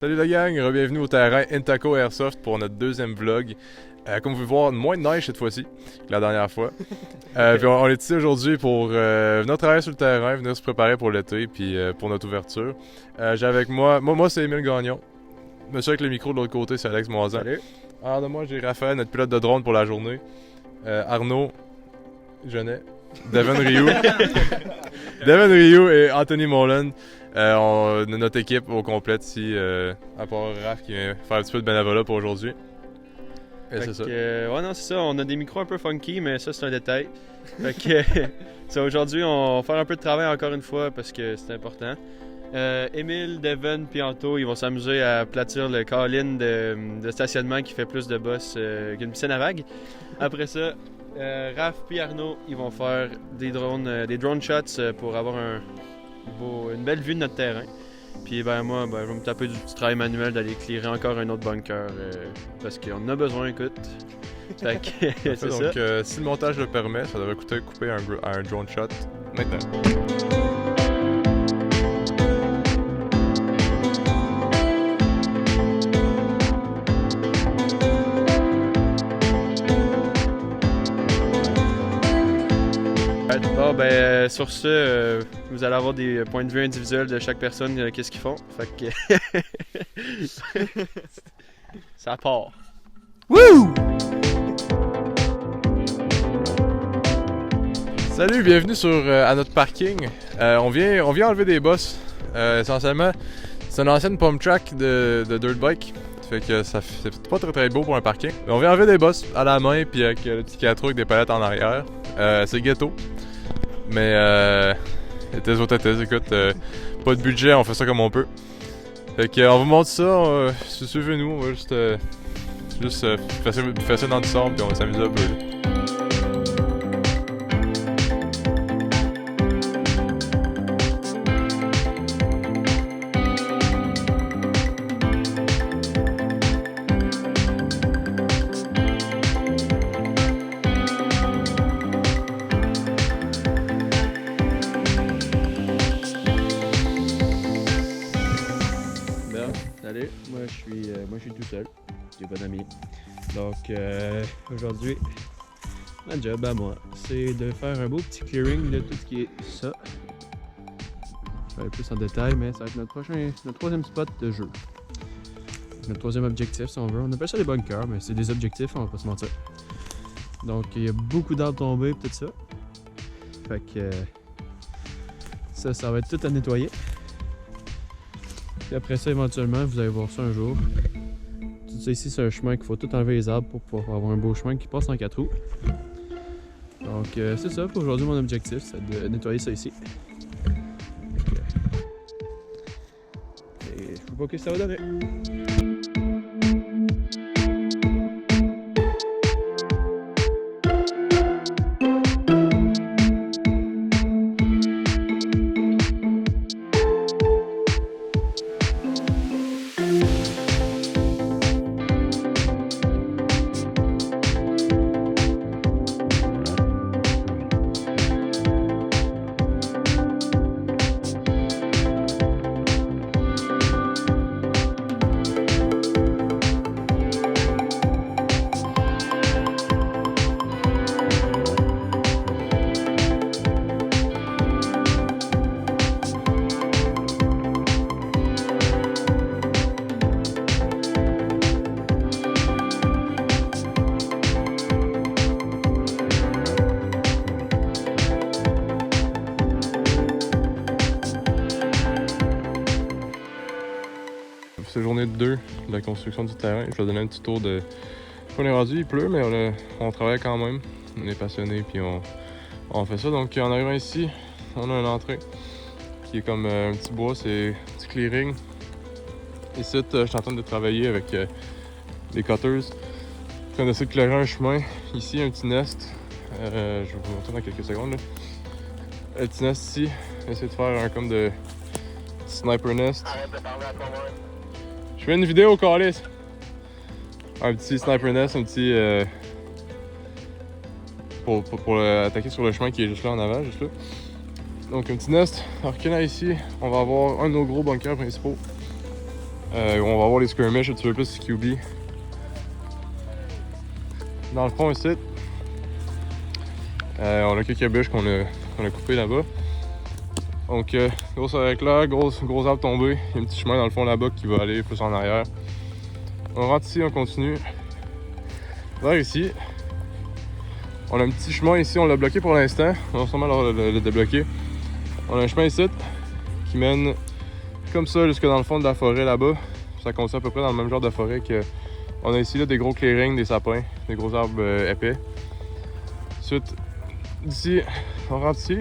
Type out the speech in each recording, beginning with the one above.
Salut la gang, bienvenue au terrain Intaco Airsoft pour notre deuxième vlog. Comme vous pouvez voir, moins de neige cette fois-ci que la dernière fois. Puis on est ici aujourd'hui pour venir travailler sur le terrain, venir se préparer pour l'été puis pour notre ouverture. J'ai avec moi c'est Émile Gagnon. Monsieur avec le micro de l'autre côté, c'est Alex Moisan. Salut. Alors de moi, j'ai Raphaël, notre pilote de drone pour la journée. Arnaud Genet, Devin Rioux. Devin Rioux et Anthony Molan. On a notre équipe au complet ici, à part Raph qui vient faire un petit peu de bénévolat pour aujourd'hui. Et c'est ça. Ouais, non, c'est ça. On a des micros un peu funky, mais ça, c'est un détail. Fait que, ça, aujourd'hui, on va faire un peu de travail encore une fois parce que c'est important. Émile, Devin puis Anto, ils vont s'amuser à aplatir le call-in de stationnement qui fait plus de boss qu'une piscine à vagues. Après ça, Raph puis Arnaud, ils vont faire des drone shots pour avoir une belle vue de notre terrain. Puis moi, je vais me taper du petit travail manuel d'aller clearer encore un autre bunker parce qu'on en a besoin, écoute. Fait que, c'est donc, ça. si le montage le permet, ça devrait coûter couper un drone shot maintenant. Bon, sur ce, vous allez avoir des points de vue individuels de chaque personne, qu'est-ce qu'ils font. Fait que. Ça part. Wouh! Salut, bienvenue à notre parking. On vient enlever des bosses. Essentiellement, c'est une ancienne pump track de dirt bike. Fait que c'est pas très beau pour un parking. Mais on vient enlever des bosses à la main puis avec le petit 4 roues avec des palettes en arrière. C'est ghetto. Mais it is what it is. Écoute, pas de budget, on fait ça comme on peut. Fait que on vous montre ça, suivez-nous, on va juste faire ça dans du sable puis on va s'amuser un peu là. Salut, moi je suis tout seul, j'ai pas d'amis. Donc aujourd'hui, ma job à moi, c'est de faire un beau petit clearing de tout ce qui est ça. Je vais aller plus en détail, mais ça va être notre troisième spot de jeu. Notre troisième objectif si on veut. On appelle ça des bunkers, mais c'est des objectifs, on va pas se mentir. Donc il y a beaucoup d'arbres tombés et tout ça. Fait que ça va être tout à nettoyer. Puis après ça, éventuellement, vous allez voir ça un jour. Tout ça ici, c'est un chemin qu'il faut tout enlever les arbres pour pouvoir avoir un beau chemin qui passe en 4 roues. Donc, c'est ça. Pour aujourd'hui, mon objectif, c'est de nettoyer ça ici. Et je sais pas ce que ça va donner. C'est journée 2 de la construction du terrain. Je vais donner un petit tour de... On est rendu, il pleut, mais on travaille quand même. On est passionné puis on fait ça. Donc en arrivant ici, on a une entrée qui est comme un petit bois, c'est un petit clearing. Ici, je suis en train de travailler avec des cutters. Je suis en train d'essayer de clairer un chemin. Ici, un petit nest. Je vais vous montrer dans quelques secondes. Là. Un petit nest ici. Essayer de faire un comme de sniper nest. Je fais une vidéo, Calis. Un petit sniper nest, un petit... pour attaquer sur le chemin qui est juste là en avant, juste là. Donc un petit nest. En reculant ici, on va avoir un de nos gros bunkers principaux. On va avoir les skirmishes un petit peu plus QB. Dans le fond ici, on a quelques bûches qu'on a coupées là-bas. Donc, grosse avec là, gros arbre tombé. Il y a un petit chemin dans le fond là-bas qui va aller plus en arrière. On rentre ici, on continue vers ici. On a un petit chemin ici, on l'a bloqué pour l'instant. On va sûrement le débloquer. On a un chemin ici qui mène comme ça jusque dans le fond de la forêt là-bas. Ça contient à peu près dans le même genre de forêt que on a ici là, des gros clearings, des sapins, des gros arbres épais. Ensuite, d'ici, on rentre ici.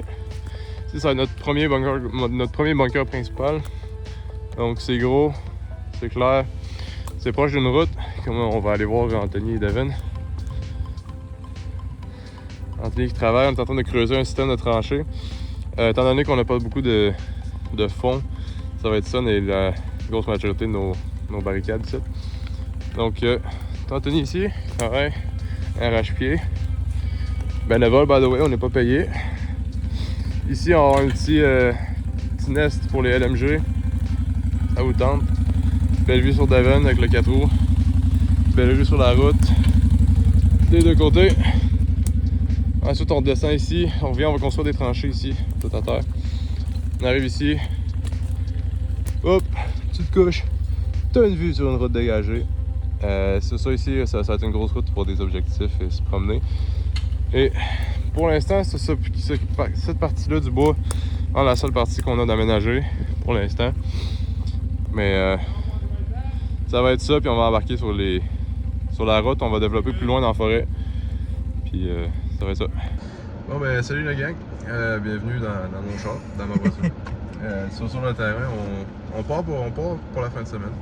Ici, c'est notre premier bunker principal. Donc c'est gros, c'est clair, c'est proche d'une route. Comme on va aller voir Anthony et Devin. Anthony qui travaille, on est en train de creuser un système de tranchées. Étant donné qu'on n'a pas beaucoup de fond, ça va être ça la grosse majorité de nos barricades ici. Donc, Anthony ici, travaille, arrache-pied. Bénévole, by the way, on n'est pas payé. Ici, on a un petit nest pour les LMG. Ça vous tente. Belle vue sur Devon avec le 4 roues. Belle vue sur la route. Des deux côtés. Ensuite, on descend ici. On revient, on va construire des tranchées ici, tout à terre. On arrive ici. Hop, petite couche. T'as une vue sur une route dégagée. C'est ça ici, ça va être une grosse route pour des objectifs et se promener. Et pour l'instant, cette partie-là du bois, c'est la seule partie qu'on a d'aménager pour l'instant. Mais ça va être ça, puis on va embarquer sur la route, on va développer plus loin dans la forêt. Puis ça va être ça. Bon ben salut la gang, bienvenue dans mon char, dans ma voiture. Sur le terrain, on part pour la fin de semaine.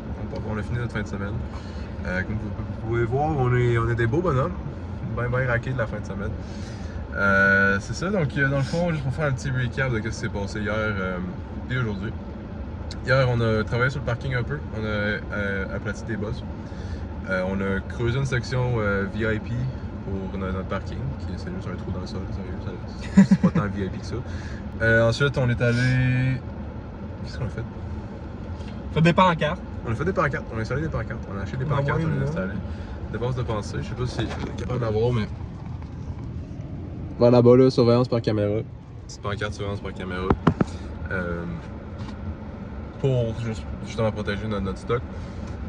On a fini notre fin de semaine. Comme vous pouvez voir, on est des beaux bonhommes, bien raqués de la fin de semaine. C'est ça, donc dans le fond, juste pour faire un petit recap de ce qui s'est passé hier et aujourd'hui. Hier, on a travaillé sur le parking un peu, on a aplati des bosses. On a creusé une section VIP pour notre parking, c'est juste un trou dans le sol, sérieux, c'est pas tant VIP que ça. Ensuite, on est allé... Qu'est-ce qu'on a fait? Fait des pancartes. On a fait des pancartes, on a installé des pancartes, on a acheté des pancartes, on les a installées. Dépenses de pensée, je sais pas si je suis capable d'avoir, mais... Bon, là-bas, là, surveillance par caméra. Petite pancarte surveillance par caméra. Pour justement protéger notre stock.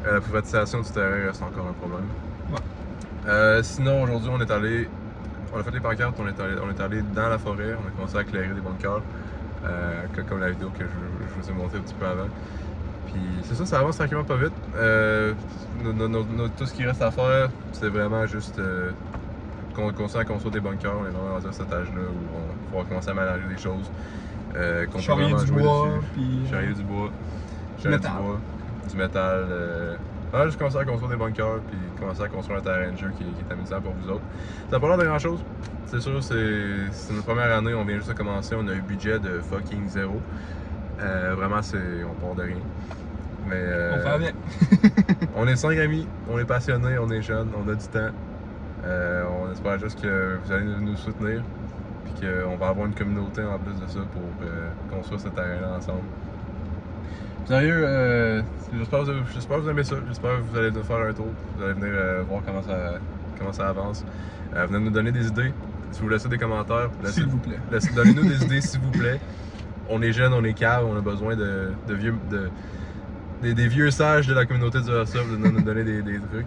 La privatisation du terrain reste encore un problème. Ouais. Sinon, aujourd'hui, on a fait des pancartes, on est allé dans la forêt, on a commencé à éclairer des bunkers, comme la vidéo que je vous ai montré un petit peu avant. Puis c'est ça avance tranquillement pas vite. Tout ce qui reste à faire, c'est vraiment juste continuer à construire des bunkers. On est vraiment dans cet âge-là où on va pouvoir commencer à mélanger des choses. Charrier du bois, puis... Charrier du bois, du métal. Juste commencer à construire des bunkers, puis commencer à construire un terrain de jeu qui est amusant pour vous autres. Ça n'a pas l'air de grand chose. C'est sûr, c'est notre première année, on vient juste de commencer, on a un budget de fucking zéro. Vraiment, on part de rien. Mais, on fait avec. On est 5 amis, on est passionnés, on est jeunes, on a du temps. On espère juste que vous allez nous soutenir, puis qu'on va avoir une communauté en plus de ça pour construire ce terrain-là ensemble. Sérieux, j'espère que vous aimez ça, j'espère que vous allez nous faire un tour, vous allez venir voir comment ça avance. Venez nous donner des idées, si vous laissez des commentaires, s'il vous plaît. Donnez-nous des idées s'il vous plaît. On est jeunes, on est caves, on a besoin des vieux sages de la communauté du Airsoft de nous donner des trucs.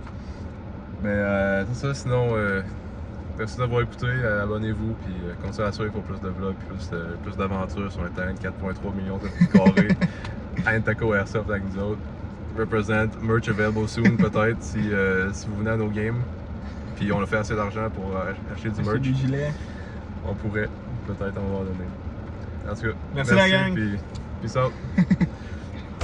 Mais c'est ça, sinon, merci d'avoir écouté, abonnez-vous, puis continuez à suivre pour plus de vlogs, plus d'aventures sur un terrain de 4,3 millions de pieds carrés. Antaco Airsoft avec nous autres. Represent, merch available soon peut-être si vous venez à nos games. Puis on a fait assez d'argent pour acheter du merch. Du gilet. On pourrait, peut-être on va en donner. En tout cas, merci la gang. Puis peace out.